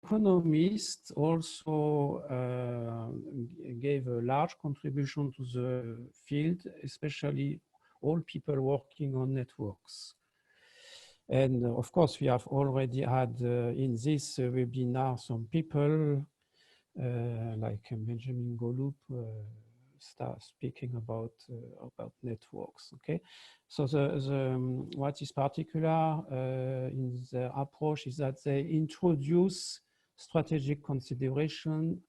economists also gave a large contribution to the field, especially all people working on networks. And of course, we have already had in this webinar some people like Benjamin Golub start speaking about networks. Okay, so what is particular in the approach is that they introduce strategic consideration,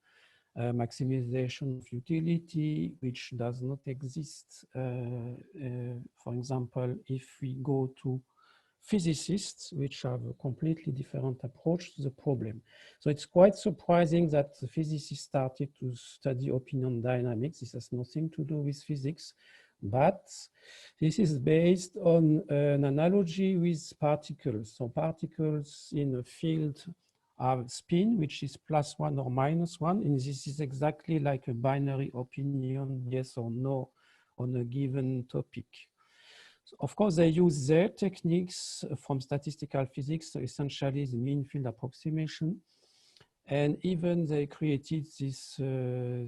maximization of utility, which does not exist. For example, if we go to physicists, which have a completely different approach to the problem. So it's quite surprising that the physicists started to study opinion dynamics. This has nothing to do with physics, but this is based on an analogy with particles. So particles in a field have spin, which is +1 or -1, and this is exactly like a binary opinion, yes or no, on a given topic. Of course, they use their techniques from statistical physics, so essentially the mean field approximation. And even they created this,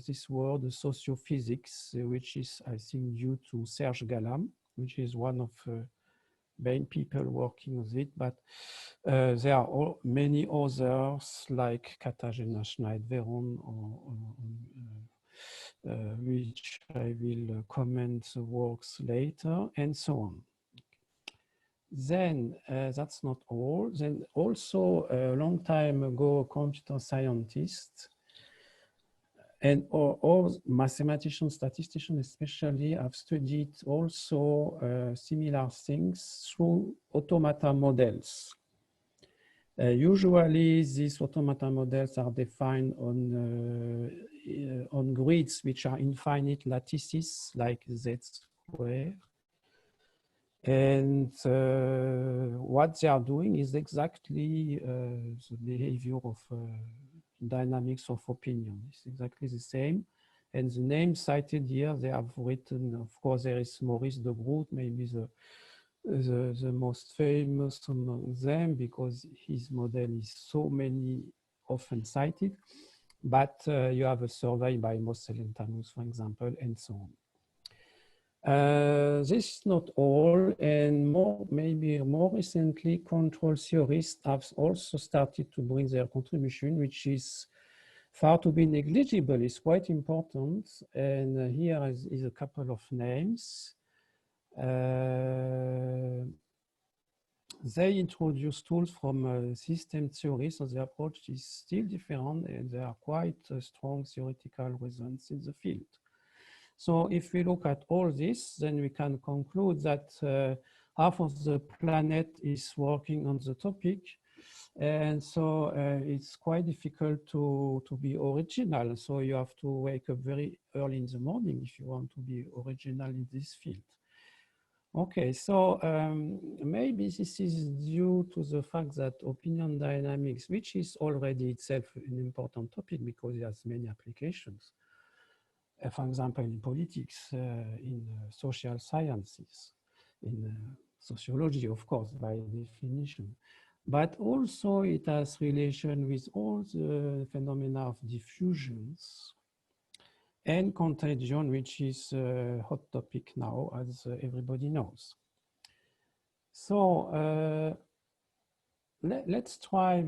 this word, sociophysics, which is, I think, due to Serge Galam, which is one of main people working with it. But there are many others like Katarzyna Schneid-Veron, which I will comment the works later, and so on. Then that's not all. Then also a long time ago, computer scientists and all mathematicians, statisticians especially, have studied also similar things through automata models. Usually these automata models are defined on grids which are infinite lattices like Z square. And what they are doing is exactly the behavior of dynamics of opinion. It's exactly the same. And the name cited here, they have written, of course, there is Maurice de Groot, maybe the most famous among them because his model is so many often cited. But you have a survey by Mosellentanus, for example, and so on. This is not all, and maybe more recently, control theorists have also started to bring their contribution, which is far to be negligible. It's quite important, and here is a couple of names. They introduce tools from system theory, so the approach is still different, and there are quite strong theoretical results in the field. So if we look at all this, then we can conclude that half of the planet is working on the topic. And so it's quite difficult to be original. So you have to wake up very early in the morning if you want to be original in this field. Okay, so maybe this is due to the fact that opinion dynamics, which is already itself an important topic because it has many applications. For example, in politics, in social sciences, in sociology, of course, by definition. But also it has relation with all the phenomena of diffusions and contagion, which is a hot topic now, as everybody knows. So let's try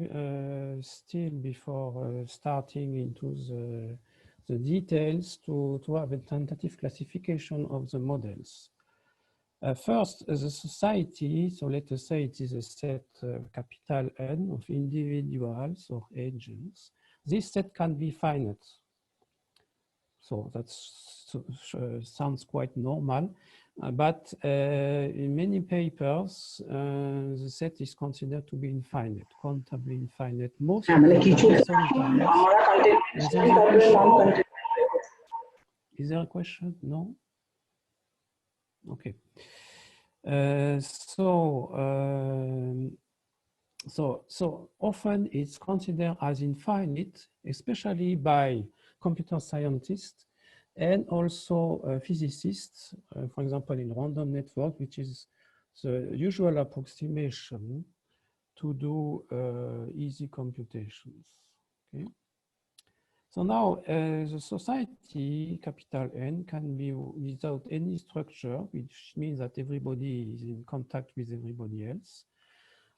still before starting into the details to have a tentative classification of the models. First, the society, so let us say it is a set capital N of individuals or agents. This set can be finite. So that sounds quite normal. But in many papers, the set is considered to be infinite, countably infinite. Most of the time, sometimes. Is there a question? No? Okay. So often it's considered as infinite, especially by computer scientists and also physicists, for example, in random network, which is the usual approximation to do easy computations. Okay. So now the society, capital N, can be without any structure, which means that everybody is in contact with everybody else.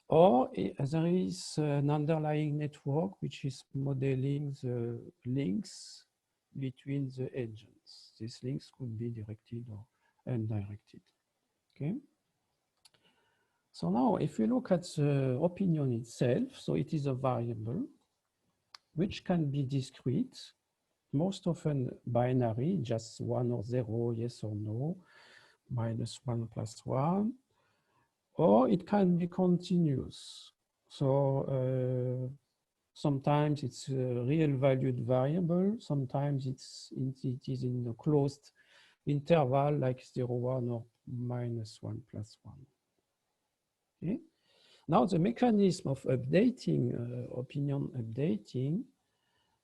Or there is an underlying network which is modeling the links between the agents. These links could be directed or undirected. Okay. So now if we look at the opinion itself, so it is a variable which can be discrete, most often binary, just 1 or 0, yes or no, -1 +1, or it can be continuous. So sometimes it's a real valued variable, sometimes it is in a closed interval like 0, 1 or -1 +1. Okay. Now the mechanism of updating, opinion updating,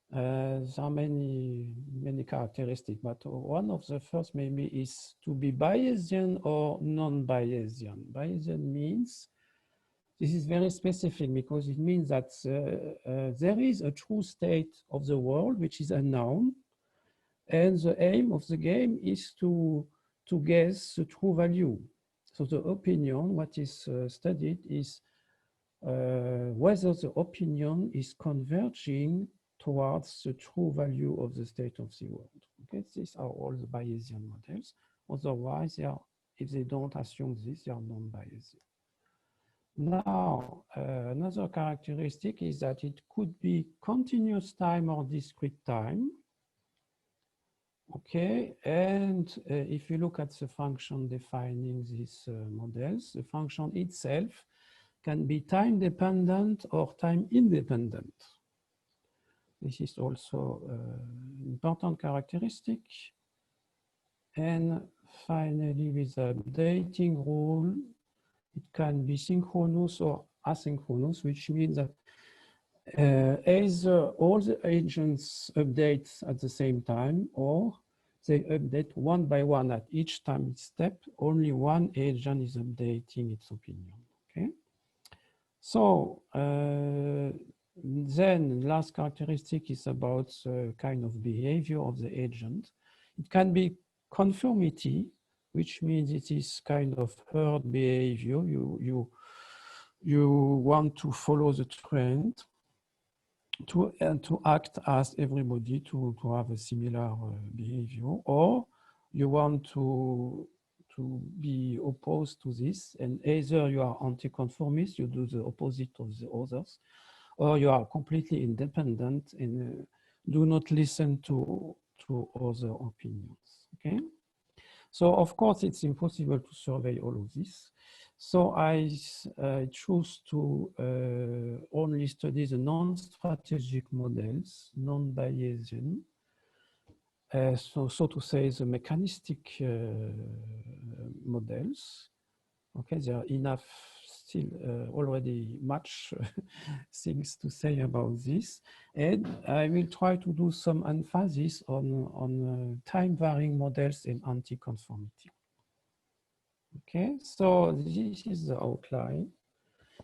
there are many characteristics, but one of the first maybe is to be Bayesian or non-Bayesian. Bayesian means, this is very specific because it means that there is a true state of the world which is unknown, and the aim of the game is to guess the true value. So the opinion, what is studied is whether the opinion is converging towards the true value of the state of the world. Okay, these are all the Bayesian models. Otherwise, if they don't assume this, they are non-Bayesian. Now, another characteristic is that it could be continuous time or discrete time. Okay, and if you look at the function defining these models, the function itself can be time dependent or time independent. This is also an important characteristic. And finally, with the updating rule, it can be synchronous or asynchronous, which means that either all the agents update at the same time, or they update one by one at each time step. Only one agent is updating its opinion. Okay. So then last characteristic is about kind of behavior of the agent. It can be conformity, which means it is kind of herd behavior. You want to follow the trend to act as everybody to have a similar behavior, or you want to be opposed to this, and either you are anti-conformist, you do the opposite of the others, or you are completely independent and do not listen to other opinions. Okay, so of course it's impossible to survey all of this. So I choose to only study the non-strategic models, non-Bayesian. So to say, the mechanistic models. Okay, there are enough still already much things to say about this, and I will try to do some emphasis on time-varying models and anti-conformity. Okay, so this is the outline.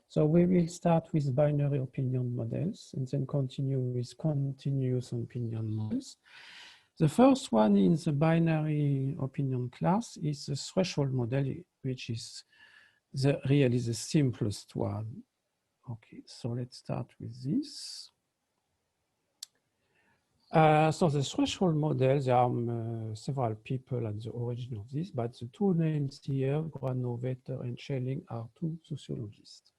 So we will start with binary opinion models and then continue with continuous opinion models. The first one in the binary opinion class is the threshold model, which is really the simplest one. Okay, so let's start with this. So the threshold model, there are several people at the origin of this, but the two names here, Granovetter and Schelling, are two sociologists.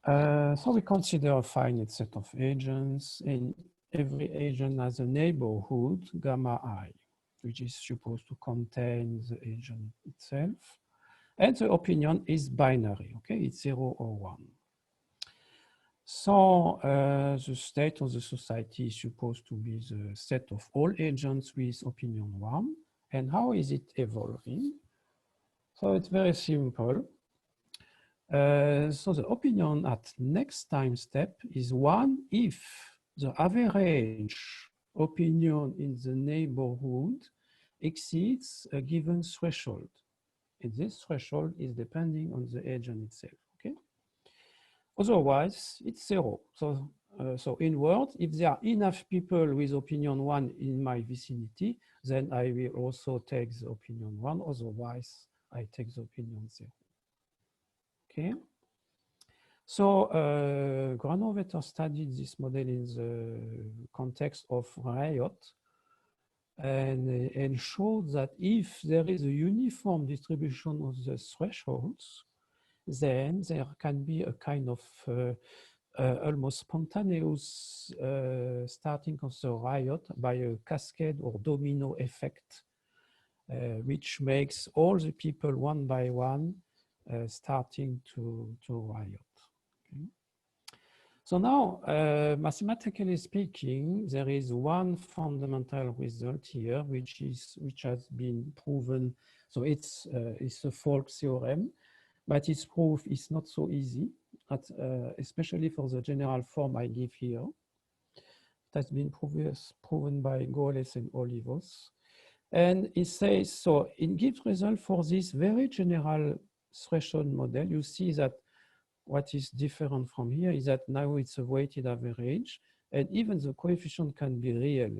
So we consider a finite set of agents, and every agent has a neighborhood, gamma I, which is supposed to contain the agent itself. And the opinion is binary, okay? It's 0 or 1. So the state of the society is supposed to be the set of all agents with opinion 1. And how is it evolving? So it's very simple. So the opinion at next time step is 1 if the average opinion in the neighborhood exceeds a given threshold. And this threshold is depending on the agent itself, okay? Otherwise, it's 0. So so in words, if there are enough people with opinion 1 in my vicinity, then I will also take the opinion 1, otherwise I take the opinion 0. Okay. So Granovetter studied this model in the context of riot and showed that if there is a uniform distribution of the thresholds, then there can be a kind of almost spontaneous starting of the riot by a cascade or domino effect, which makes all the people one by one starting to riot. Okay. So now, mathematically speaking, there is one fundamental result here, which has been proven. So it's a Folk theorem, but its proof is not so easy, especially for the general form I give here. It has been proven by Goles and Olivos. And it says, so it gives result for this very general threshold model. You see that what is different from here is that now it's a weighted average, and even the coefficient can be real,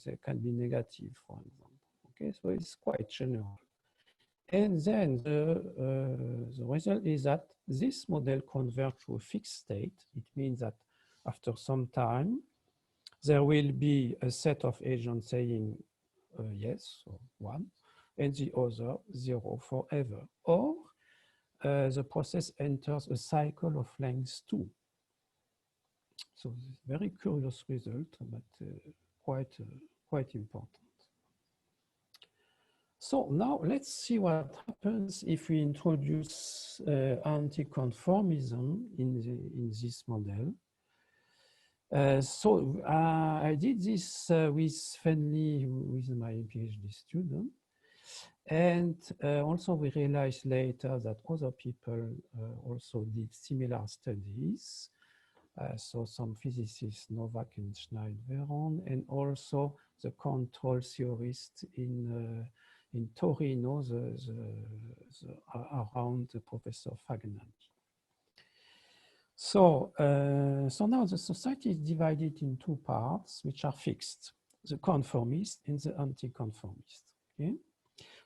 they can be negative, for example. Okay, so it's quite general. And then the result is that this model converges to a fixed state. It means that after some time, there will be a set of agents saying yes, or 1, and the other 0 forever. Or the process enters a cycle of length 2. So very curious result, but quite important. So now let's see what happens if we introduce anti-conformism in this model. I did this with Fenley, who is my PhD student. And also we realized later that other people also did similar studies. So some physicists, Novak and Schneid-Veron, and also the control theorist in Torino, around Professor Fagnani. So, so now the society is divided in two parts, which are fixed: the conformist and the anti-conformist. Okay?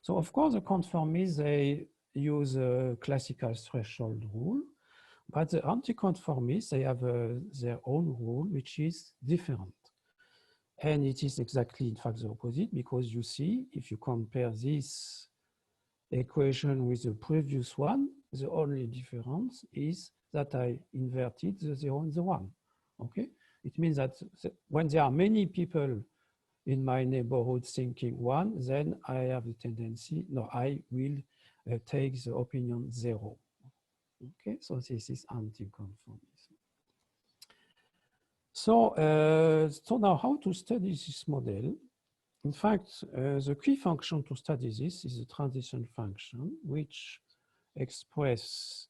So, of course, the conformists, they use a classical threshold rule, but the anti-conformists, they have their own rule, which is different. And it is exactly, in fact, the opposite, because you see, if you compare this equation with the previous one, the only difference is that I inverted the 0 and the 1. Okay? It means that when there are many people in my neighborhood thinking 1, then I have the tendency, no, I will take the opinion 0. Okay, so this is anti-conformism. So, so now how to study this model? In fact, the key function to study this is the transition function, which expresses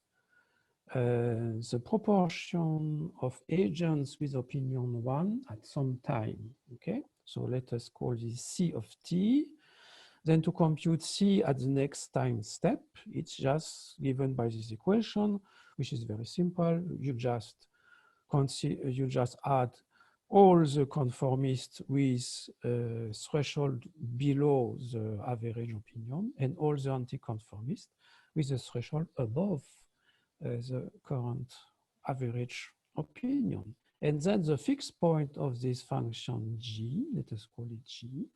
the proportion of agents with opinion 1 at some time. Okay, so let us call this C of t. Then to compute C at the next time step, it's just given by this equation, which is very simple. You just add all the conformists with threshold below the average opinion and all the anti-conformists with the threshold above the current average opinion. And then the fixed point of this function G, let us call it G,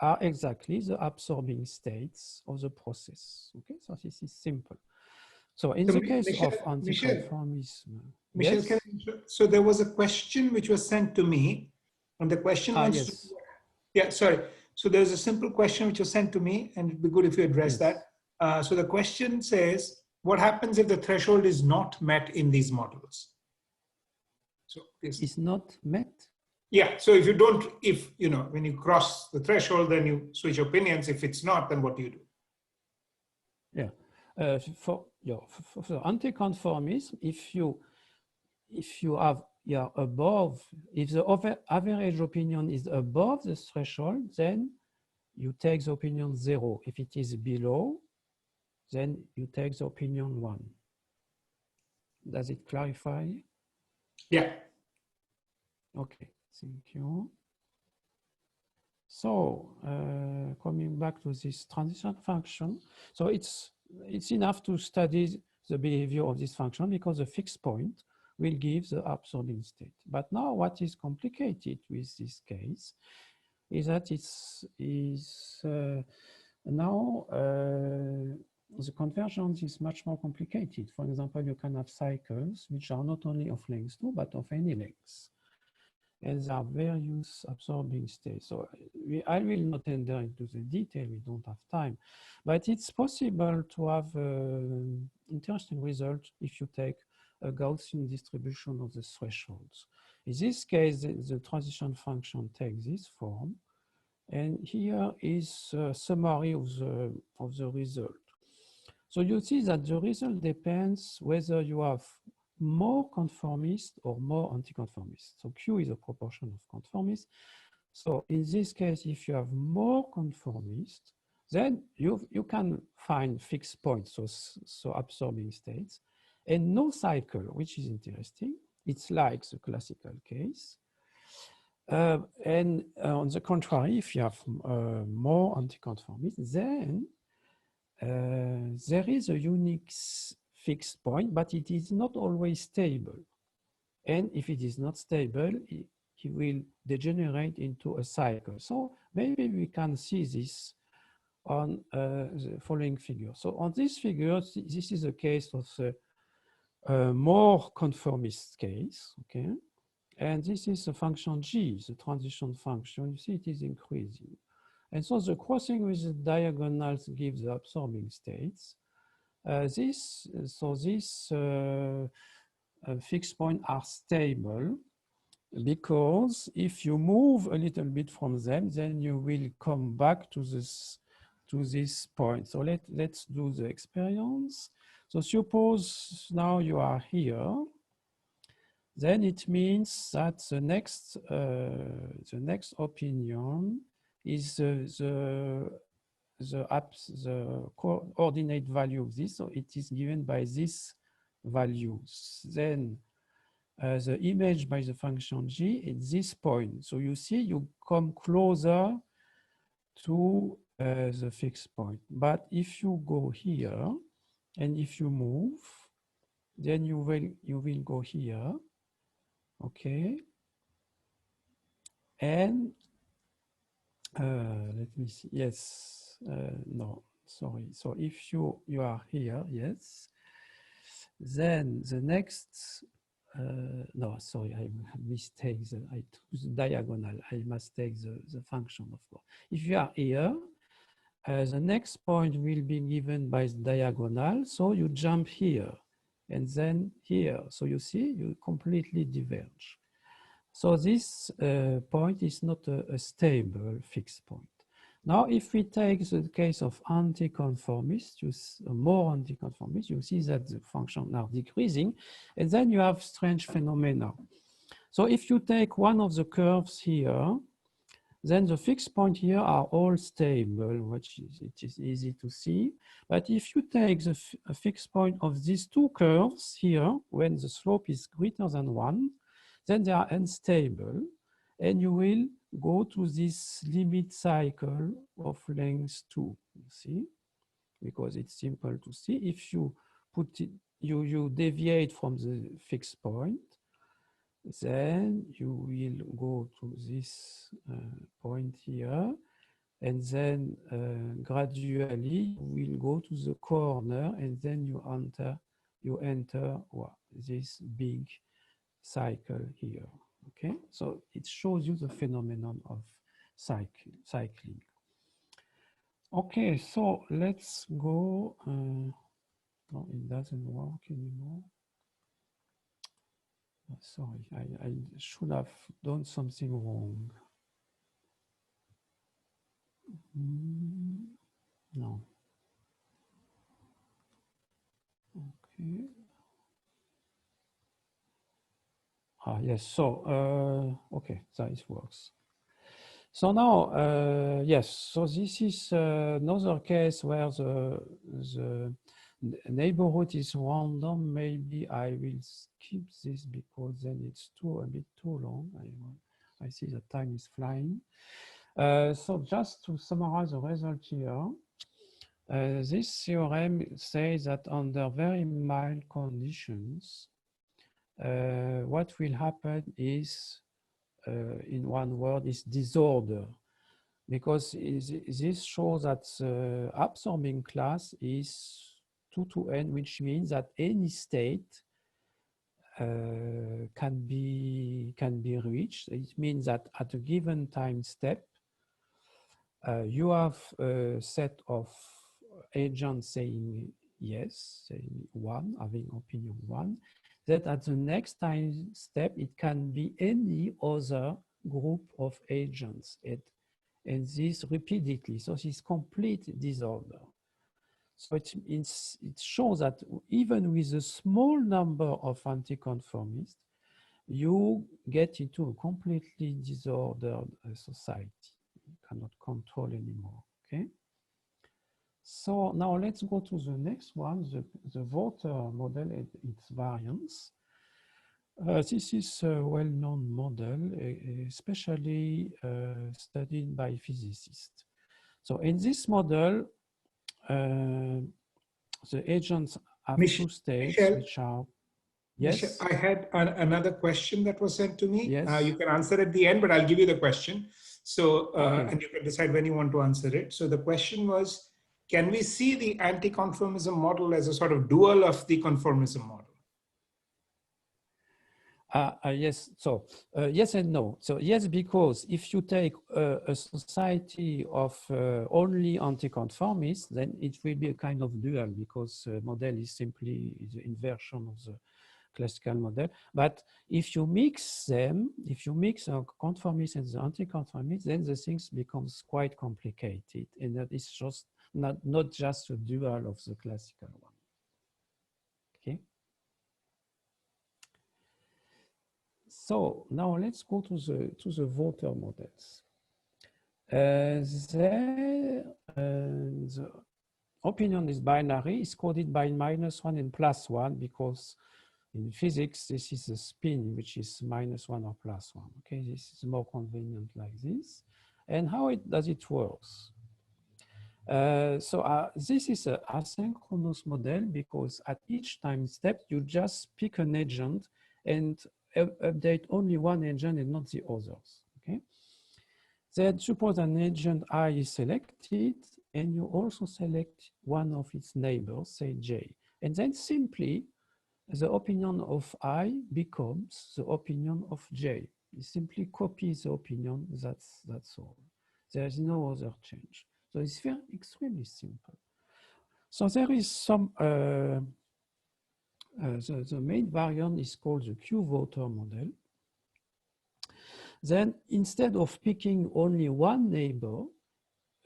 are exactly the absorbing states of the process. Okay, so this is simple. So in the case of anti-conformism, Michel, yes? So there was a question which was sent to me, and the question was, yes. Yeah, sorry. So there's a simple question which was sent to me, and it'd be good if you address that. So the question says, what happens if the threshold is not met in these models? So it's not met? Yeah, so if you don't, when you cross the threshold, then you switch opinions. If it's not, then what do you do? Yeah, for anti-conformism, if you have above, if the average opinion is above the threshold, then you take the opinion 0. If it is below, then you take the opinion 1. Does it clarify? Yeah. Okay, thank you. So coming back to this transition function, so it's enough to study the behavior of this function because the fixed point will give the absorbing state. But now what is complicated with this case is that now the convergence is much more complicated. For example, you can have cycles which are not only of length 2, but of any length. And there are various absorbing states. So I will not enter into the detail, we don't have time, but it's possible to have interesting result if you take a Gaussian distribution of the thresholds. In this case, the transition function takes this form, and here is a summary of the result. So you see that the result depends whether you have more conformist or more anti-conformist. So Q is a proportion of conformist. So in this case, if you have more conformist, then you can find fixed points, so absorbing states, and no cycle, which is interesting. It's like the classical case. And on the contrary, if you have more anti-conformist, then there is a unique fixed point, but it is not always stable. And if it is not stable, it will degenerate into a cycle. So maybe we can see this on the following figure. So on this figure, this is a case of a more conformist case, okay? And this is a function G, the transition function. You see it is increasing. And so the crossing with the diagonals gives the absorbing states. These fixed points are stable because if you move a little bit from them, then you will come back to this point. So let's do the experience. So suppose now you are here, then it means that the next opinion is the coordinate value of this, so it is given by this values. Then the image by the function G at this point. So you see, you come closer to the fixed point. But if you go here, and if you move, then you will go here, okay? And let me see. Yes, no, sorry. So if you are here, yes, then the next, no, sorry, I mistake. I took the diagonal. I must take the function, of course. If you are here, the next point will be given by the diagonal. So you jump here and then here. So you see, you completely diverge. So this point is not a stable fixed point. Now, if we take the case of anti-conformist, more anti-conformist, you see that the functions are decreasing, and then you have strange phenomena. So if you take one of the curves here, then the fixed points here are all stable, which it is easy to see. But if you take the fixed point of these two curves here, when the slope is greater than 1, then they are unstable, and you will go to this limit cycle of length 2, you see, because it's simple to see. If you put it, you deviate from the fixed point, then you will go to this point here, and then gradually you will go to the corner, and then you enter this big cycle here. Okay, so it shows you the phenomenon of cycling. Okay, so let's go. No, it doesn't work anymore. Sorry, I should have done something wrong. No. Okay. Yes, so, okay, that works. So now, yes, so this is another case where the neighborhood is random, maybe I will skip this because then it's a bit too long. I see the time is flying. So just to summarize the result here, this theorem says that under very mild conditions, what will happen is, in one word, is disorder. Because this shows that the absorbing class is 2 to n, which means that any state can be reached. It means that at a given time step, you have a set of agents saying yes, saying 1, having opinion 1, that at the next time step, it can be any other group of agents. And this repeatedly, so this complete disorder. So it shows that even with a small number of anticonformists, you get into a completely disordered society. You cannot control anymore, okay? So now let's go to the next one, the voter model and its variants. This is a well-known model, especially studied by physicists. So in this model, the agents have two states, which are, yes? Michel, I had another question that was sent to me. Yes. You can answer at the end, but I'll give you the question. So, Okay. and you can decide when you want to answer it. So the question was, can we see the anti-conformism model as a sort of dual of the conformism model? Yes, so yes and no. So yes, because if you take a society of only anticonformists, then it will be a kind of dual, because model is simply the inversion of the classical model. But if you mix them, if you mix the conformists and the anticonformists, then the things becomes quite complicated, and that is just not just a dual of the classical one. Okay. So now let's go to the voter models. The opinion is binary, is coded by -1 and +1, because in physics this is a spin which is -1 or +1. Okay, this is more convenient like this. And how does it works? This is an asynchronous model, because at each time step you just pick an agent and update only one agent and not the others, okay? Then suppose an agent I is selected, and you also select one of its neighbors, say J. And then simply the opinion of I becomes the opinion of J. You simply copy the opinion, that's all. There is no other change. So it's extremely simple. So there is some, the main variant is called the Q-voter model. Then instead of picking only one neighbor,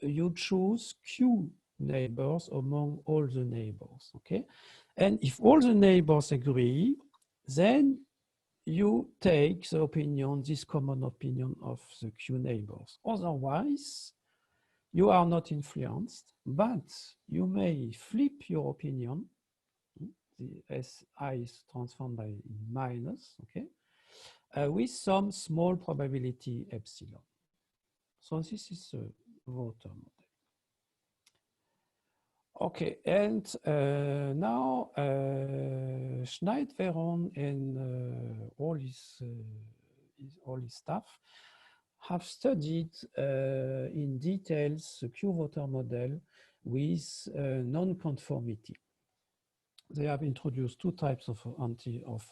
you choose Q neighbors among all the neighbors, okay? And if all the neighbors agree, then you take the opinion, this common opinion of the Q neighbors. Otherwise, you are not influenced, but you may flip your opinion. The Si is transformed by minus, okay, with some small probability epsilon. So this is a voter model. Okay, and now Schneid-Veron and all his staff have studied in details the Q-voter model with non-conformity. They have introduced two types of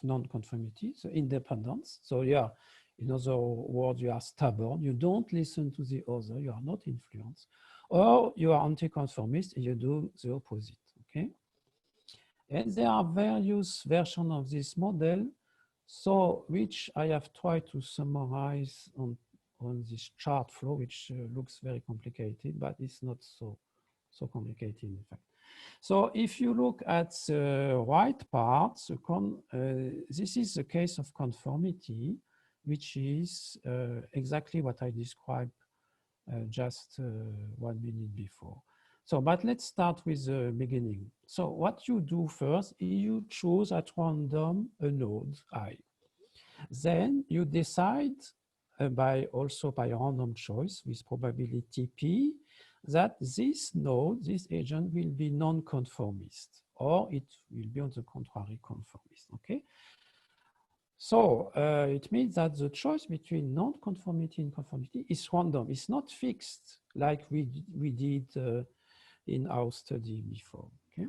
non-conformity, so independence. So yeah, in other words, you are stubborn, you don't listen to the other, you are not influenced, or you are anti-conformist and you do the opposite, okay? And there are various versions of this model, so which I have tried to summarize on this chart flow, which looks very complicated, but it's not so complicated in fact. So if you look at the right part, this is the case of conformity, which is exactly what I described just 1 minute before. So, but let's start with the beginning. So what you do first, you choose at random a node I. Then you decide also by random choice with probability P that this node, this agent will be non-conformist, or it will be on the contrary conformist, okay? So it means that the choice between non-conformity and conformity is random. It's not fixed like we did in our study before, okay?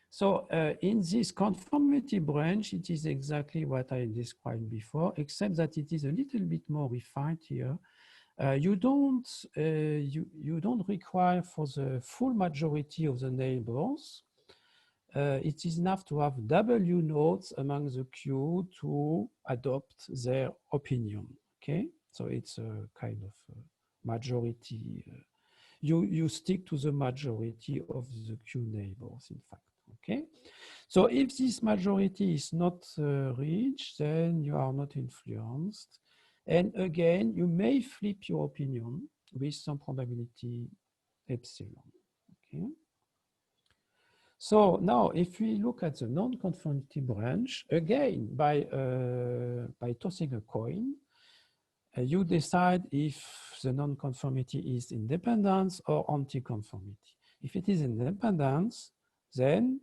So in this conformity branch, it is exactly what I described before, except that it is a little bit more refined here. You don't require for the full majority of the neighbors. It is enough to have W nodes among the queue to adopt their opinion. Okay, so it's a kind of majority. You stick to the majority of the queue neighbors, in fact. Okay, so if this majority is not reached, then you are not influenced. And again, you may flip your opinion with some probability epsilon. Okay. So now, if we look at the non-conformity branch, again, by tossing a coin, you decide if the non-conformity is independence or anti-conformity. If it is independence, then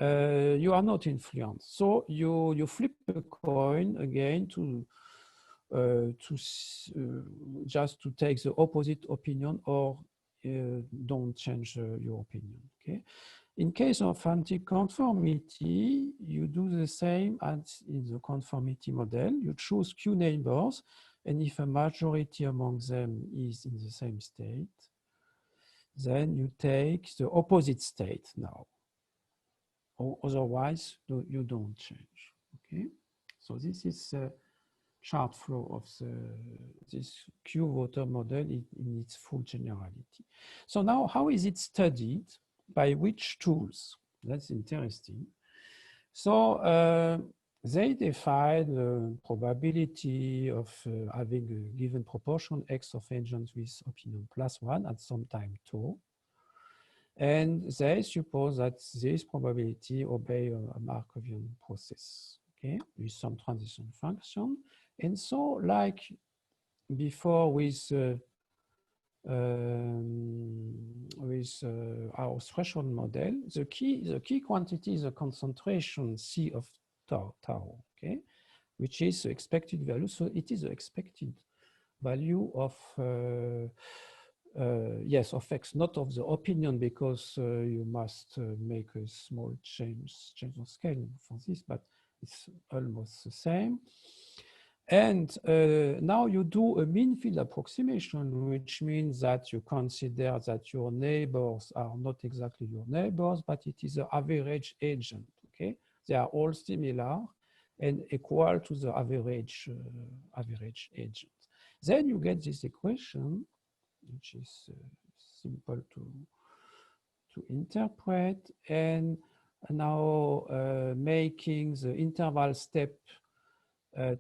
you are not influenced. So you flip a coin again to just to take the opposite opinion or don't change your opinion. Okay. In case of anti-conformity, you do the same as in the conformity model. You choose Q neighbors, and if a majority among them is in the same state, then you take the opposite state now. Or otherwise, you don't change. Okay, so this is a chart flow of this Q voter model in its full generality. So now, how is it studied? By which tools? That's interesting. So they define the probability of having a given proportion X of agents with opinion +1 at some time tau. And they suppose that this probability obey a Markovian process, okay, with some transition function. And so, like before with our threshold model, the key quantity is the concentration C of tau, okay, which is the expected value. So it is the expected value of yes, of X, not of the opinion, because you must make a small change of scale for this, but it's almost the same. And now you do a mean field approximation, which means that you consider that your neighbors are not exactly your neighbors, but it is the average agent, okay? They are all similar and equal to the average agent. Then you get this equation, which is simple to interpret, and now making the interval step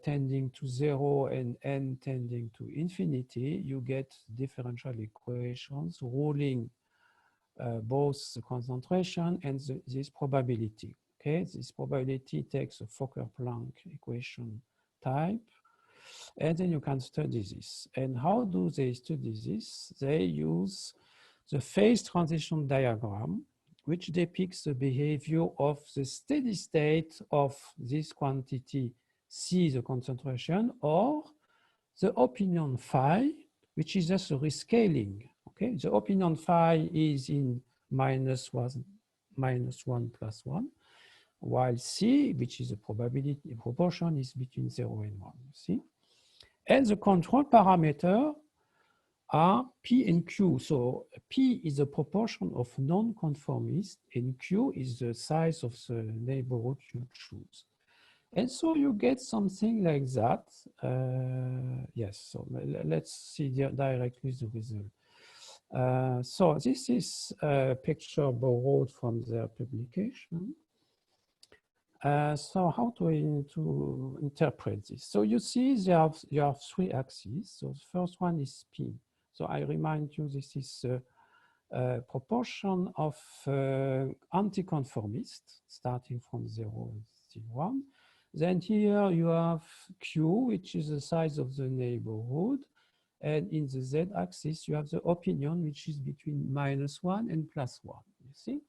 tending to 0 and n tending to infinity, you get differential equations ruling both the concentration and this probability. Okay, this probability takes a Fokker-Planck equation type, and then you can study this. And how do they study this? They use the phase transition diagram, which depicts the behavior of the steady state of this quantity C, the concentration, or the opinion phi, which is just a rescaling. Okay, the opinion phi is in -1 + 1, while C, which is a probability proportion, is between 0 and 1. See, and the control parameter are P and Q. So P is the proportion of non-conformists, and Q is the size of the neighborhood you choose. And so you get something like that. Yes, so let's see directly the result. So this is a picture borrowed from their publication. So how to interpret this? So you see you have three axes. So the first one is P. So I remind you, this is proportion of anticonformists starting from 0 to 1. Then here you have Q, which is the size of the neighborhood. And in the z-axis, you have the opinion, which is between -1 and +1, you see?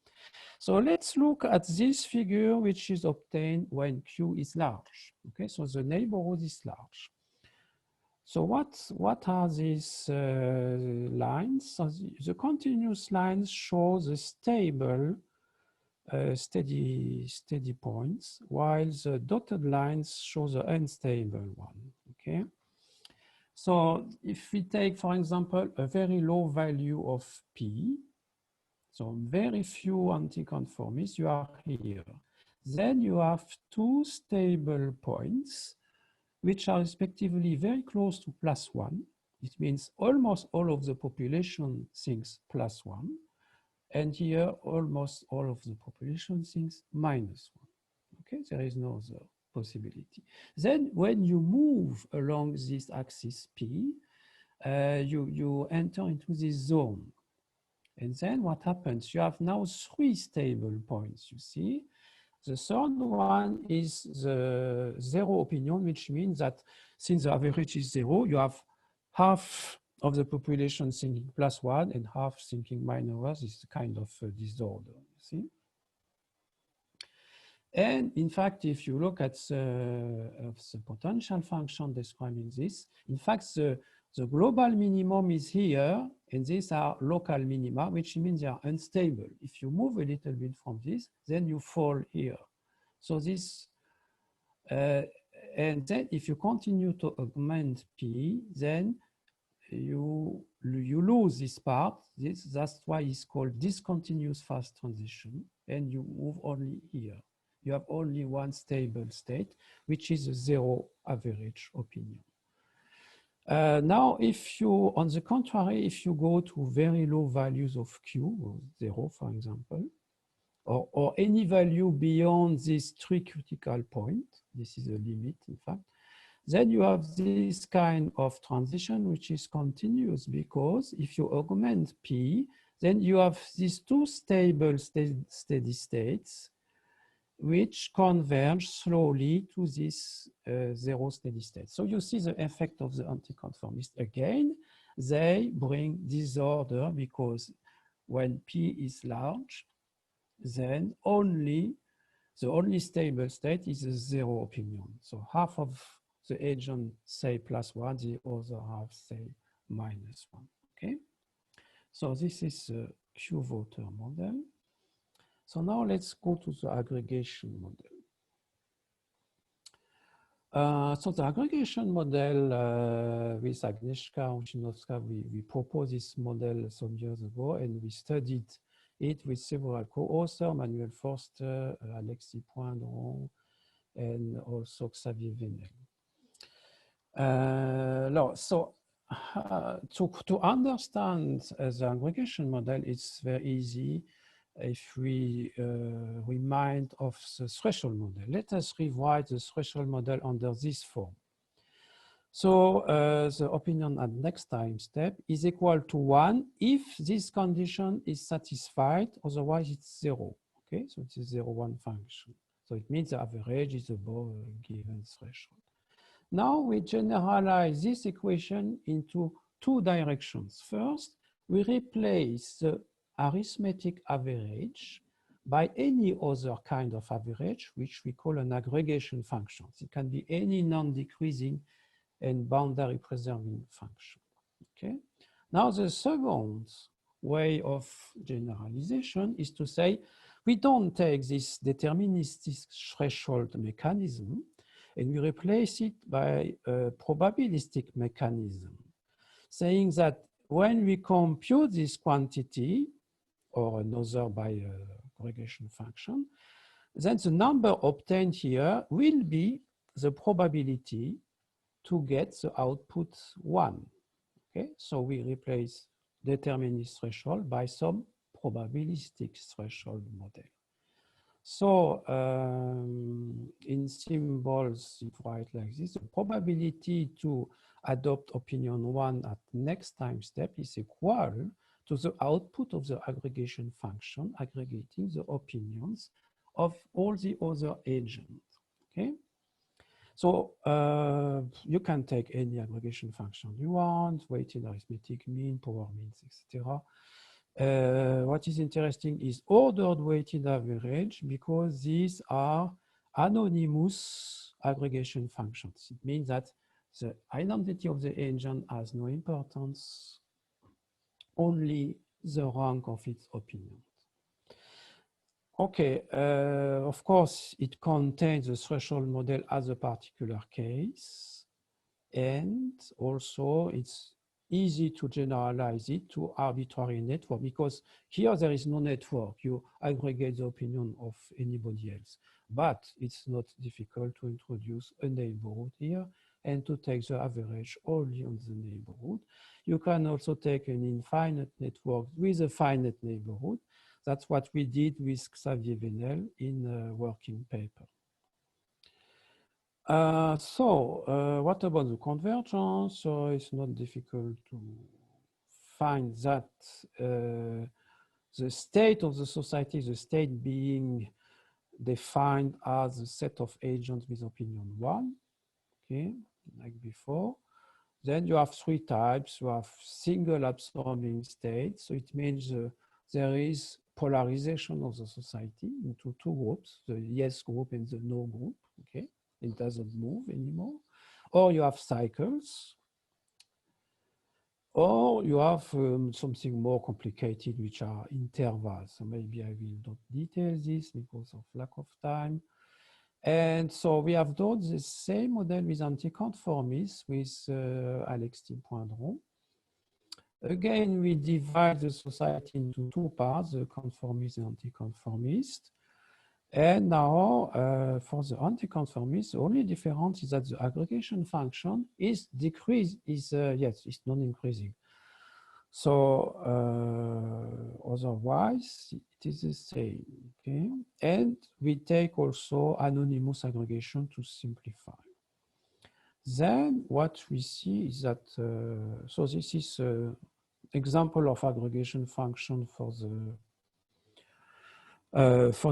So let's look at this figure, which is obtained when Q is large. Okay, so the neighborhood is large. So what are these lines? So the continuous lines show the stable, steady points, while the dotted lines show the unstable one, okay? So if we take, for example, a very low value of P, so very few anticonformists, you are here. Then you have two stable points, which are respectively very close to +1. It means almost all of the population thinks +1. And here, almost all of the population thinks -1. Okay, there is no other possibility. Then when you move along this axis P, you enter into this zone. And then what happens? You have now three stable points, you see. The third one is the zero opinion, which means that since the average is 0, you have half of the population thinking +1 and half thinking -1. This is kind of a disorder, you see. And in fact, if you look at the potential function describing this, in fact, the global minimum is here, and these are local minima, which means they are unstable. If you move a little bit from this, then you fall here. So this, and then if you continue to augment P, then you lose this part. That's why it's called discontinuous fast transition, and you move only here. You have only one stable state, which is a zero average opinion. Now, if you, on the contrary, if you go to very low values of Q, or 0, for example, or any value beyond this 3 critical point, this is a limit, in fact, then you have this kind of transition, which is continuous, because if you augment P, then you have these two stable steady states, which converge slowly to this zero steady state. So you see the effect of the anticonformist again. They bring disorder because when P is large, then the only stable state is a zero opinion. So half of the agent say +1, the other half say -1, okay? So this is the Q-voter model. So now let's go to the aggregation model. So the aggregation model with Agnieszka Uczynowska, we proposed this model some years ago, and we studied it with several co-authors, Manuel Forster, Alexis Poindron, and also Xavier Venel. So to understand the aggregation model, it's very easy if we remind of the threshold model. Let us rewrite the threshold model under this form. So the opinion at next time step is equal to 1 if this condition is satisfied, otherwise it's 0. Okay, so it's a 0-1 function. So it means the average is above a given threshold. Now we generalize this equation into two directions. First, we replace the arithmetic average by any other kind of average, which we call an aggregation function. It can be any non-decreasing and boundary preserving function. Okay. Now the second way of generalization is to say we don't take this deterministic threshold mechanism and we replace it by a probabilistic mechanism, saying that when we compute this quantity or another by a aggregation function, then the number obtained here will be the probability to get the output 1. Okay, so we replace determinist threshold by some probabilistic threshold model. So in symbols, it write like this: the probability to adopt opinion 1 at next time step is equal to the output of the aggregation function, aggregating the opinions of all the other agents. Okay. So you can take any aggregation function you want, weighted arithmetic mean, power means, etc. What is interesting is ordered weighted average, because these are anonymous aggregation functions. It means that the identity of the agent has no importance, only the rank of its opinion. Okay, of course, it contains the threshold model as a particular case, and also it's easy to generalize it to arbitrary network, because here there is no network. You aggregate the opinion of anybody else, but it's not difficult to introduce a neighborhood here and to take the average only on the neighborhood. You can also take an infinite network with a finite neighborhood. That's what we did with Xavier Venel in a working paper. What about the convergence? So it's not difficult to find that the state of the society, the state being defined as a set of agents with opinion 1, okay, like before. Then you have 3 types. You have single absorbing state. So it means there is polarization of the society into 2 groups, the yes group and the no group, okay? It doesn't move anymore. Or you have cycles, or you have something more complicated, which are intervals. So maybe I will not detail this because of lack of time. And so we have done the same model with anticonformists with Alex T. Poindron. Again, we divide the society into 2 parts, the conformist and anticonformist. And now for the anticonformist, the only difference is that the aggregation function is yes, it's non-increasing. So otherwise, it is the same, okay? And we take also anonymous aggregation to simplify. Then what we see is that, so this is an example of aggregation function for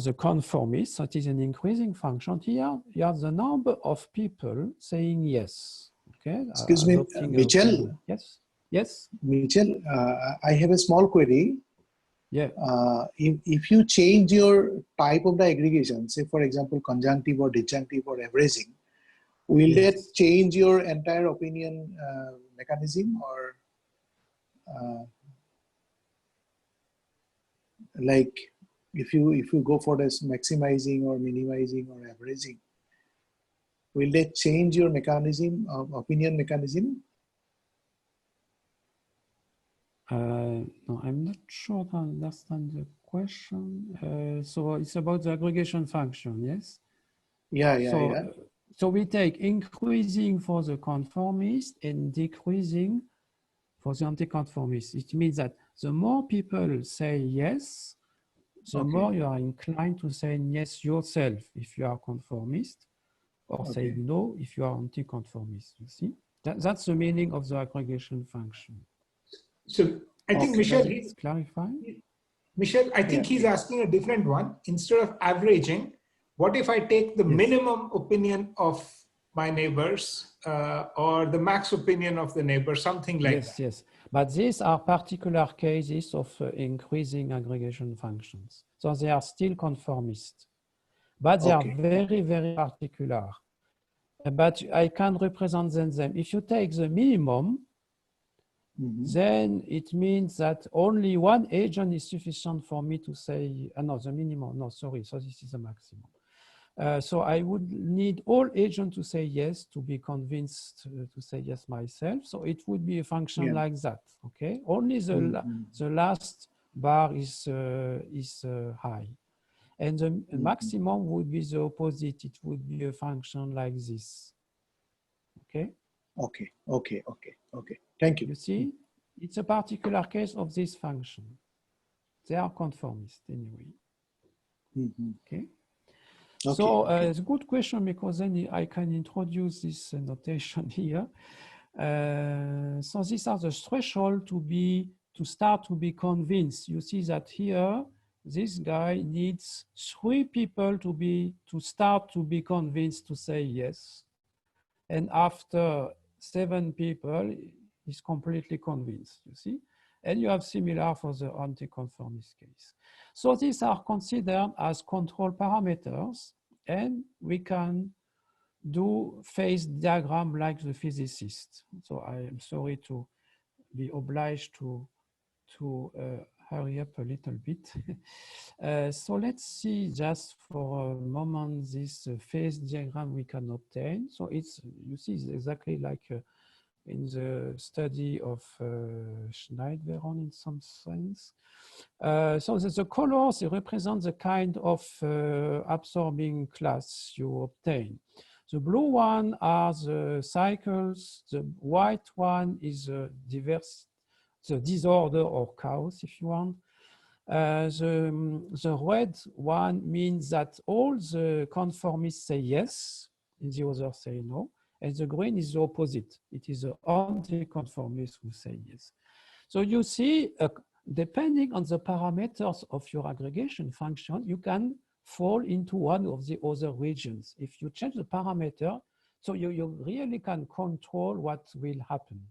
the conformist. That is an increasing function. Here, you have the number of people saying yes. Okay. Excuse me, Michel. Yes. Yes. Michel, I have a small query. Yeah. If you change your type of the aggregation, say for example, conjunctive or disjunctive or averaging, will Yes. that change your entire opinion mechanism, or like if you go for this maximizing or minimizing or averaging, will that change your mechanism of opinion mechanism? No, I'm not sure to understand the question. So it's about the aggregation function, yes? Yeah. So we take increasing for the conformist and decreasing for the anticonformist. It means that the more people say yes, the more you are inclined to say yes yourself if you are conformist, or say no if you are anticonformist. You see? That's the meaning of the aggregation function. So I think Michel, I think he's asking a different one. Instead of averaging, what if I take the minimum opinion of my neighbors or the max opinion of the neighbor, something like that? Yes. But these are particular cases of increasing aggregation functions. So they are still conformist, but they are very, very particular. But I can represent them. If you take the minimum, then it means that only one agent is sufficient for me to say, no, the minimum, no, sorry, so this is the maximum. So I would need all agents to say yes to be convinced to say yes myself. So it would be a function like that, okay? Only the last bar is high. And the maximum would be the opposite. It would be a function like this, okay? Okay. Thank you. You see, it's a particular case of this function. They are conformist anyway. Okay. So it's a good question, because then I can introduce this notation here. So these are the threshold to be to start to be convinced. You see that here, this guy needs 3 people to start to be convinced to say yes. And after 7 people, he's completely convinced, you see? And you have similar for the anti-conformist case. So these are considered as control parameters, and we can do phase diagram like the physicist. So I am sorry to be obliged to hurry up a little bit. So let's see just for a moment this phase diagram we can obtain. So it's, you see, it's exactly like in the study of Schneidveron in some sense. So the colors represent the kind of absorbing class you obtain. The blue one are the cycles, the white one is the disorder or chaos, if you want. The red one means that all the conformists say yes, and the others say no. And the green is the opposite. It is the anti-conformists who say yes. So you see, depending on the parameters of your aggregation function, you can fall into one of the other regions. If you change the parameter, so you really can control what will happen.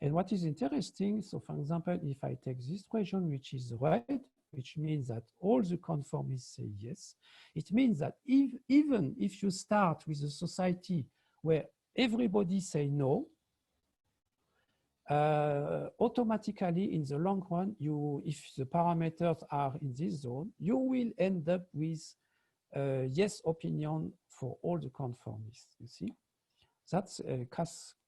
And what is interesting, so for example, if I take this region, which is red, which means that all the conformists say yes, it means that even if you start with a society where everybody say no, automatically in the long run, if the parameters are in this zone, you will end up with yes opinion for all the conformists, you see? That's a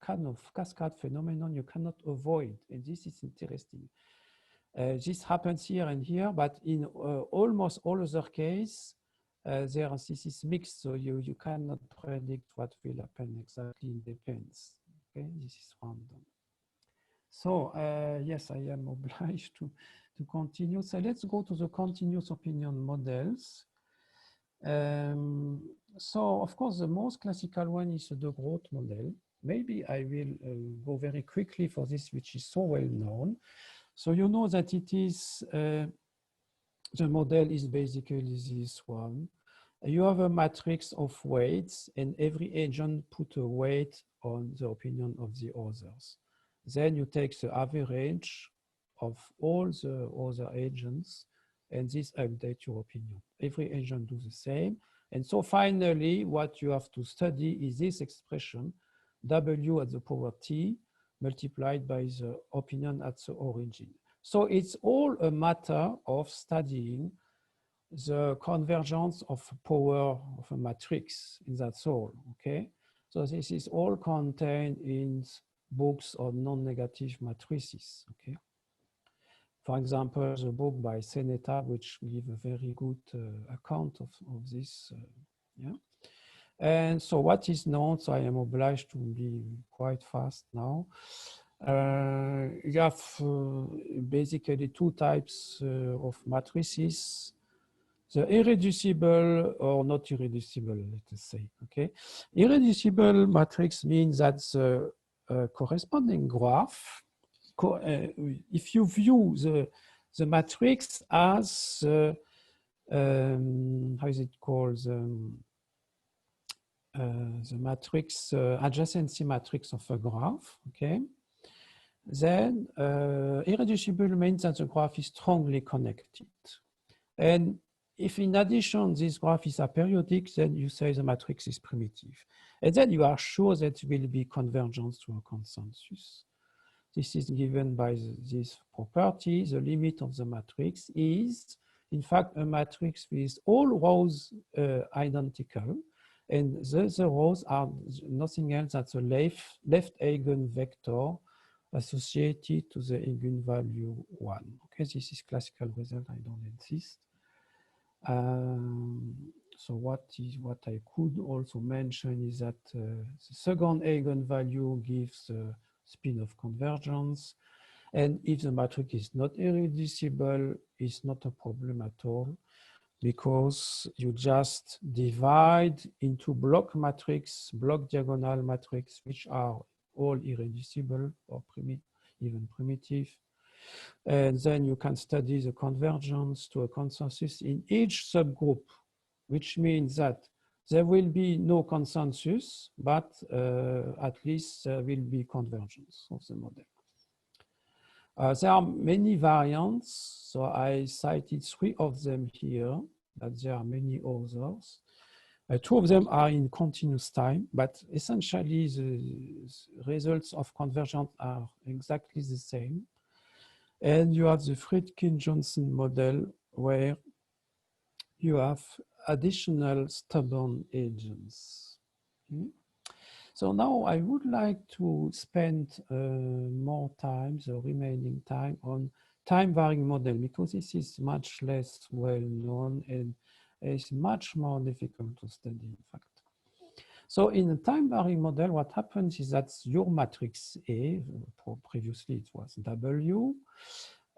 kind of cascade phenomenon you cannot avoid, and this is interesting. This happens here and here, but in almost all other cases, this is mixed, so you cannot predict what will happen exactly. It depends. Okay, this is random. So yes, I am obliged to continue. So let's go to the continuous opinion models. So of course, the most classical one is the De Groot model. Maybe I will go very quickly for this, which is so well known. So you know that it is, the model is basically this one. You have a matrix of weights, and every agent put a weight on the opinion of the others. Then you take the average of all the other agents, and this updates your opinion. Every agent do the same. And so finally, what you have to study is this expression, W at the power T, multiplied by the opinion at the origin. So it's all a matter of studying the convergence of power of a matrix, and that's all, okay? So this is all contained in books on non-negative matrices, okay? For example, the book by Seneta, which give a very good account of this, yeah. And so what is known, so I am obliged to be quite fast now. You have basically 2 types of matrices. The irreducible or not irreducible, let us say, okay? Irreducible matrix means that the corresponding graph, if you view the matrix as, how is it called? The matrix, adjacency matrix of a graph, okay? Then irreducible means that the graph is strongly connected. And if in addition this graph is aperiodic, then you say the matrix is primitive. And then you are sure that there will be convergence to a consensus. This is given by this property. The limit of the matrix is, in fact, a matrix with all rows identical. And the rows are nothing else than the left eigenvector associated to the eigenvalue 1. Okay, this is classical result, I don't insist. So what I could also mention is that the second eigenvalue gives a spin of convergence. And if the matrix is not irreducible, it's not a problem at all, because you just divide into block matrix, block diagonal matrix, which are all irreducible or even primitive. And then you can study the convergence to a consensus in each subgroup, which means that there will be no consensus, but at least there will be convergence of the model. There are many variants, so I cited 3 of them here, but there are many others. 2 of them are in continuous time, but essentially the results of convergence are exactly the same. And you have the Friedkin-Johnson model where you have additional stubborn agents. So now I would like to spend more time, the remaining time, on time-varying model, because this is much less well known and is much more difficult to study, in fact. So in a time-varying model, what happens is that your matrix A, previously it was W,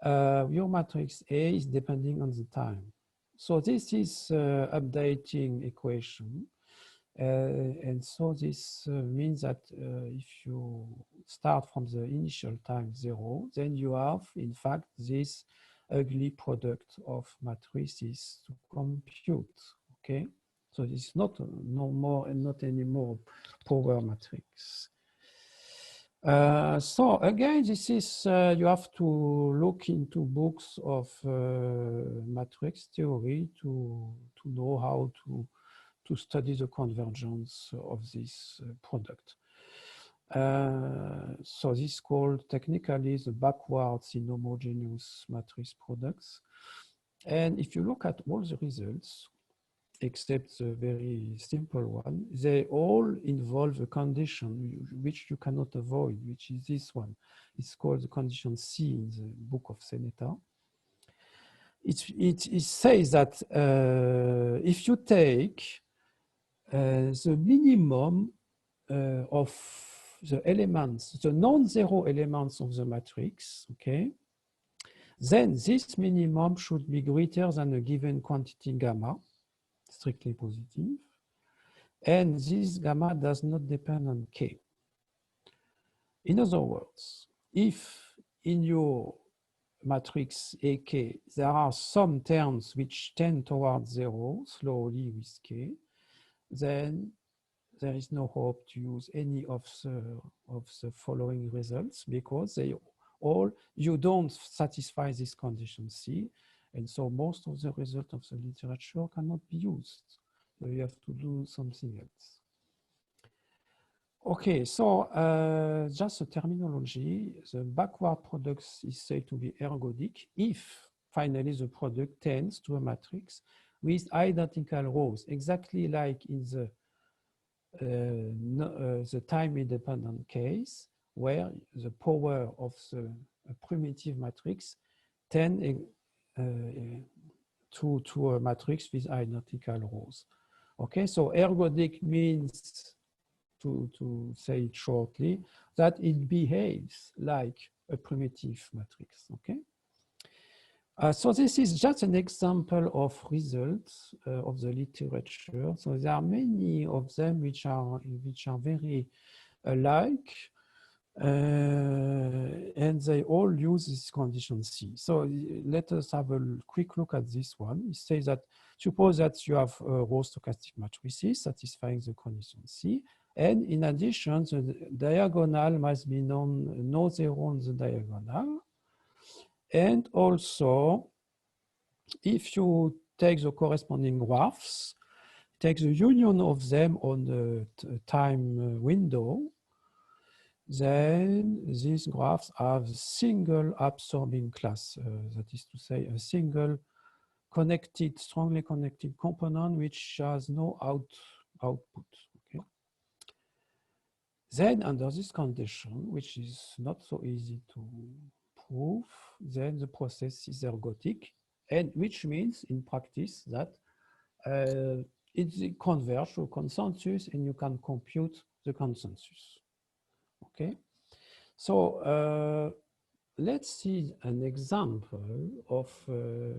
your matrix A is depending on the time. So this is updating equation. And so this means that if you start from the initial time 0, then you have, in fact, this ugly product of matrices to compute, okay? So it's not no more and not anymore power matrix. So again, this is, you have to look into books of matrix theory to know how to study the convergence of this product. So this is called technically the backwards inhomogeneous matrix products. And if you look at all the results, except the very simple one, they all involve a condition which you cannot avoid, which is this one. It's called the condition C in the book of Seneta. It says that if you take the minimum of the elements, the non-zero elements of the matrix, okay, then this minimum should be greater than a given quantity gamma, strictly positive, and this gamma does not depend on K. In other words, if in your matrix AK there are some terms which tend towards 0 slowly with K, then there is no hope to use any of the following results because they all, you don't satisfy this condition C, and so most of the results of the literature cannot be used. So you have to do something else. Okay, so just a terminology, the backward product is said to be ergodic if finally the product tends to a matrix with identical rows, exactly like in the time-independent case, where the power of the primitive matrix tend to a matrix with identical rows. Okay, so ergodic means, to say it shortly, that it behaves like a primitive matrix, okay? So this is just an example of results of the literature. So there are many of them which are very alike, and they all use this condition C. So let us have a quick look at this one. It says that suppose that you have row stochastic matrices satisfying the condition C, and in addition, the diagonal must be no zero on the diagonal. And also, if you take the corresponding graphs, take the union of them on the time window, then these graphs have a single absorbing class, that is to say, a single connected, strongly connected component which has no output. Okay. Then under this condition, which is not so easy to prove, then the process is ergodic, and which means in practice that it converges to consensus and you can compute the consensus. Okay, so let's see an example of a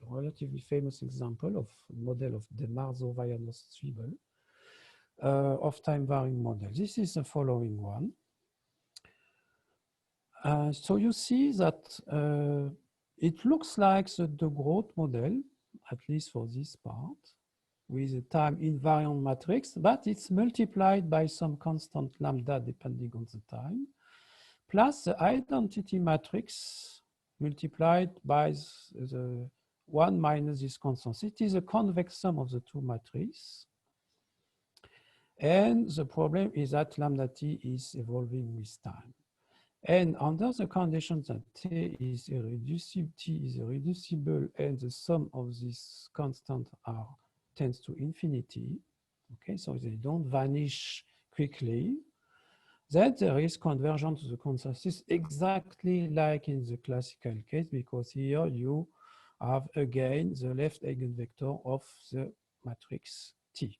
relatively famous example of model of De Marzo-Vallanos-Zwiebel of time-varying model. This is the following one. So you see that it looks like the de Groot model, at least for this part, with a time invariant matrix, but it's multiplied by some constant lambda depending on the time, plus the identity matrix multiplied by the 1 minus this constant. It is a convex sum of the two matrices. And the problem is that lambda t is evolving with time. And under the condition that t is irreducible and the sum of these constants tends to infinity, okay, so they don't vanish quickly, then there is convergence to the consensus exactly like in the classical case, because here you have again the left eigenvector of the matrix T.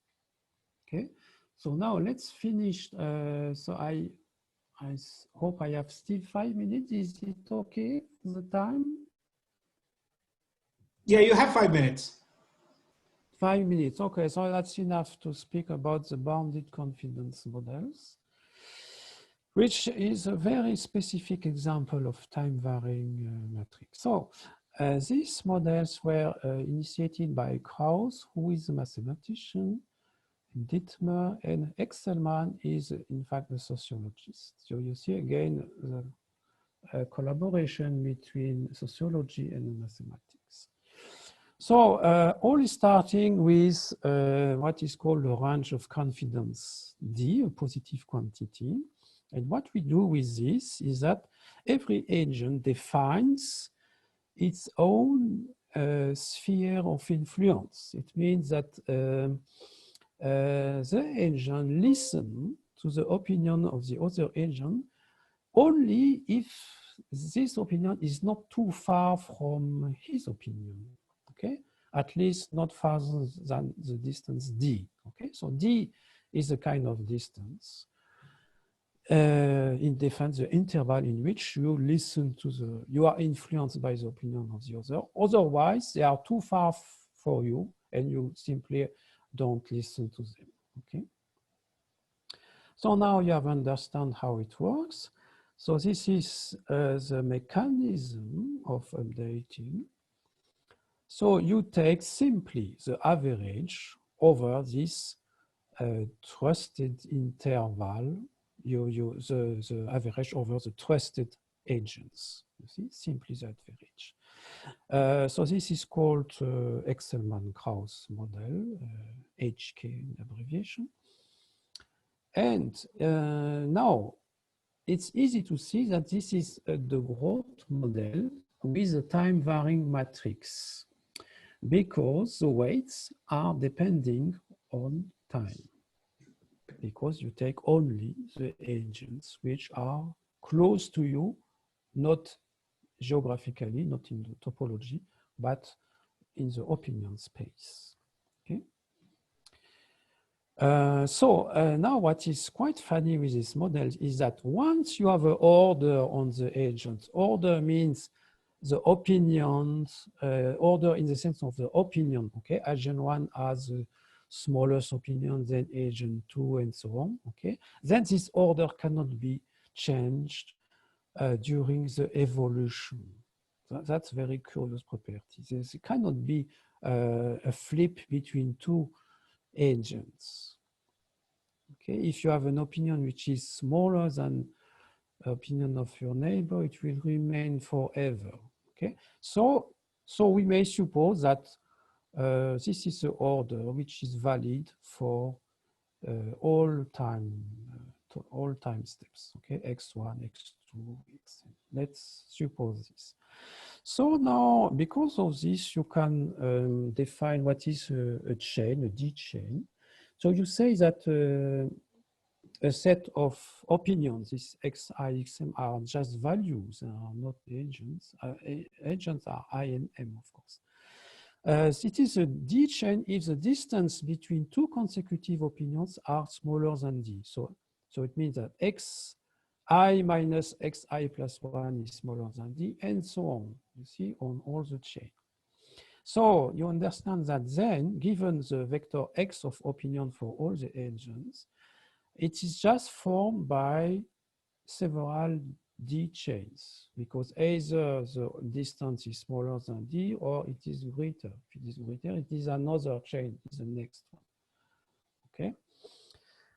Okay, so now let's finish. So I hope I have still 5 minutes. Is it okay, the time? Yeah, you have 5 minutes. 5 minutes, okay, so that's enough to speak about the bounded confidence models, which is a very specific example of time-varying matrix. So these models were initiated by Krauss, who is a mathematician, Dittmer, and Excelman is in fact a sociologist. So you see again the collaboration between sociology and mathematics. So all is starting with what is called the range of confidence D, a positive quantity. And what we do with this is that every agent defines its own sphere of influence. It means that the agent listens to the opinion of the other agent only if this opinion is not too far from his opinion. Okay, at least not farther than the distance d. Okay, so d is a kind of distance. It defines the interval in which you listen to you are influenced by the opinion of the other. Otherwise, they are too far for you, and you simply don't listen to them. Okay. So now you have understand how it works. So this is the mechanism of updating. So you take simply the average over this trusted interval, the average over the trusted agents. You see, simply the average. So this is called Excelman-Krauss model, HK in abbreviation. And now it's easy to see that this is a de Groot model with a time-varying matrix, because the weights are depending on time, because you take only the agents which are close to you, not geographically, not in the topology, but in the opinion space. Okay. Now what is quite funny with this model is that once you have an order on the agents, order means the opinions, order in the sense of the opinion, okay? Agent 1 has the smallest opinion than agent 2 and so on, okay? Then this order cannot be changed during the evolution. That's very curious property. There cannot be a flip between two agents. Okay, if you have an opinion which is smaller than the opinion of your neighbor, it will remain forever. Okay, so we may suppose that this is the order which is valid for all time steps. Okay, x1, x2, xn. Let's suppose this. So now, because of this, you can define what is a chain, a D chain. So you say that a set of opinions, this xi, xm, are just values, are not agents. Agents are I and m, of course. It is a D chain if the distance between two consecutive opinions are smaller than D. So it means that xi minus xi plus 1 is smaller than D, and so on, you see, on all the chain. So you understand that then, given the vector x of opinion for all the agents, it is just formed by several D chains, because either the distance is smaller than D or it is greater. If it is greater, it is another chain, is the next one. Okay.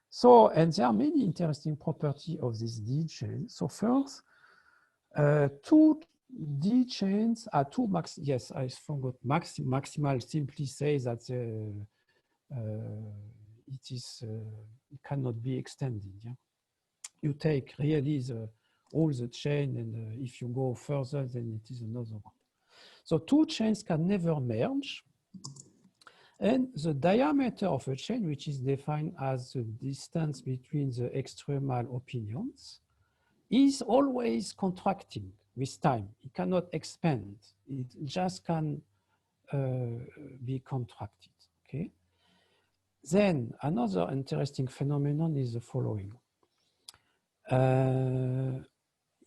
So, and there are many interesting properties of this D chain. So first, two D chains are two max. Yes, I forgot. Maximal simply says that it cannot be extended. Yeah? You take really all the chain, and if you go further, then it is another one. So two chains can never merge. And the diameter of a chain, which is defined as the distance between the extremal opinions, is always contracting with time. It cannot expand. It just can be contracted, okay? Then another interesting phenomenon is the following.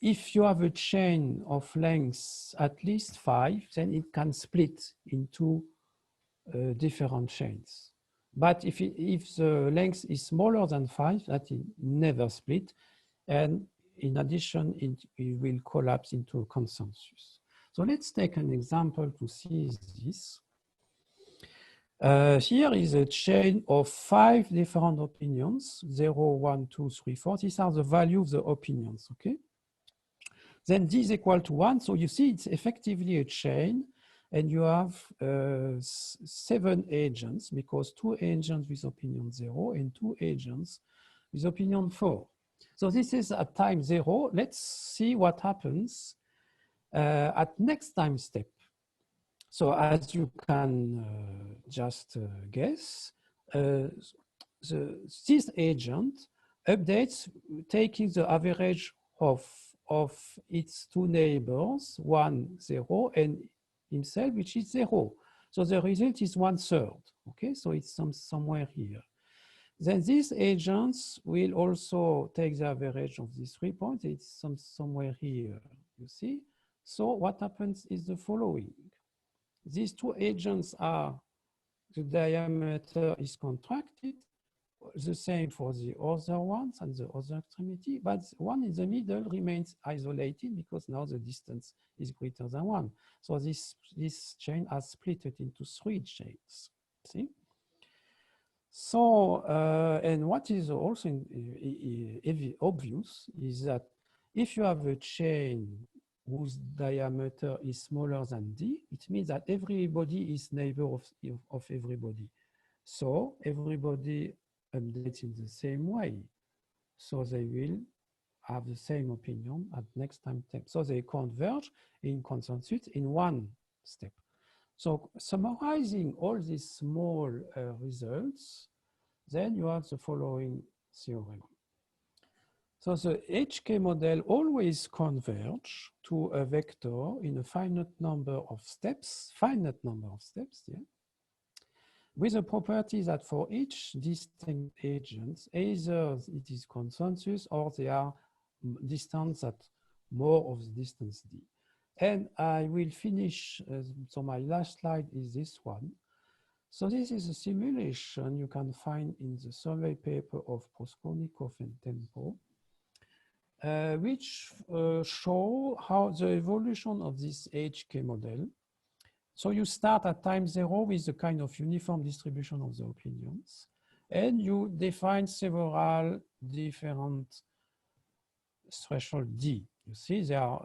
If you have a chain of lengths at least 5, then it can split into different chains. But if the length is smaller than 5, that it never split. And in addition, it will collapse into a consensus. So let's take an example to see this. Here is a chain of 5 different opinions, 0, 1, 2, 3, 4. These are the value of the opinions, okay? Then D is equal to 1. So you see it's effectively a chain, and you have 7 agents, because 2 agents with opinion 0 and 2 agents with opinion 4. So this is at time 0. Let's see what happens at next time step. So as you can just guess, this agent updates taking the average of its 2 neighbors, 1, 0, and himself, which is 0. So the result is 1/3. Okay, so it's somewhere here. Then these agents will also take the average of these 3 points. It's somewhere here, you see. So what happens is the following. These 2 agents are, the diameter is contracted, the same for the other ones and the other extremity, but one in the middle remains isolated because now the distance is greater than 1. So this chain has split it into 3 chains, see? So, and what is also obvious is that if you have a chain whose diameter is smaller than D, it means that everybody is neighbor of everybody. So everybody updates in the same way. So they will have the same opinion at next time step. So they converge in consensus in one step. So summarizing all these small results, then you have the following theorem. So the HK model always converge to a vector in a finite number of steps, yeah, with the property that for each distinct agent, either it is consensus or they are distance at more of the distance D. And I will finish, so my last slide is this one. So this is a simulation you can find in the survey paper of Proskornikov and Tempo, which show how the evolution of this HK model. So you start at time 0 with a kind of uniform distribution of the opinions, and you define several different threshold D. You see they are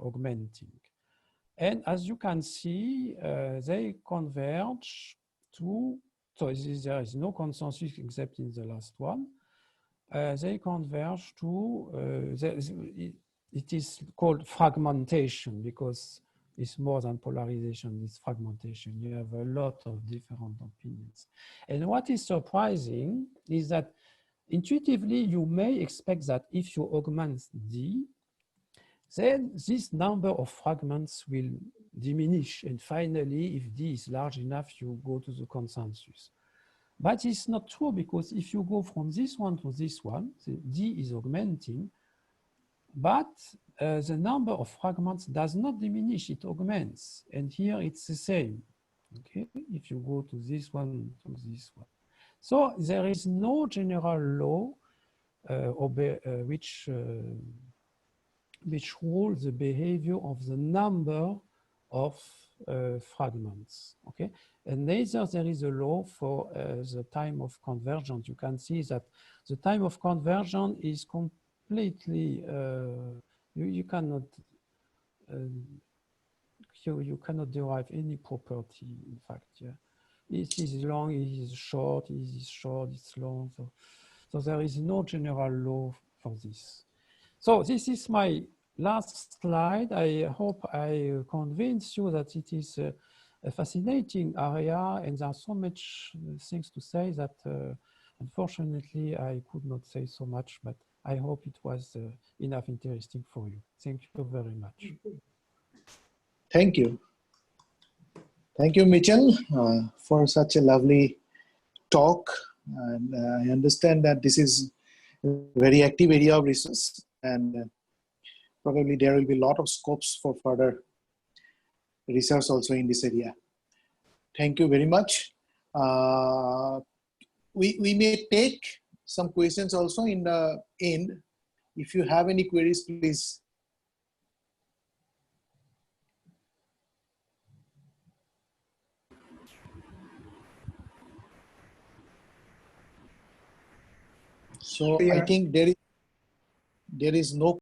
augmenting. And as you can see, they converge to, so there is no consensus except in the last one. They converge to, it is called fragmentation because it's more than polarization, it's fragmentation. You have a lot of different opinions. And what is surprising is that intuitively you may expect that if you augment D, then this number of fragments will diminish. And finally, if D is large enough, you go to the consensus. But it's not true because if you go from this one to this one, the D is augmenting, but the number of fragments does not diminish, it augments. And here it's the same, okay? If you go to this one, to this one. So there is no general law which which rule the behavior of the number of fragments, okay? And neither there is a law for the time of convergence. You can see that the time of convergence is completely, you cannot, you cannot derive any property, in fact, yeah. It is long, it is short, it's long. So there is no general law for this. So this is my last slide. I hope I convince you that it is a fascinating area and there are so much things to say that unfortunately I could not say so much, but I hope it was enough interesting for you. Thank you very much. Thank you. Thank you, Mitchell, for such a lovely talk. And I understand that this is a very active area of research, and probably there will be a lot of scopes for further research also in this area. Thank you very much. We may take some questions also in the end. If you have any queries, please. So Yeah. I think there is no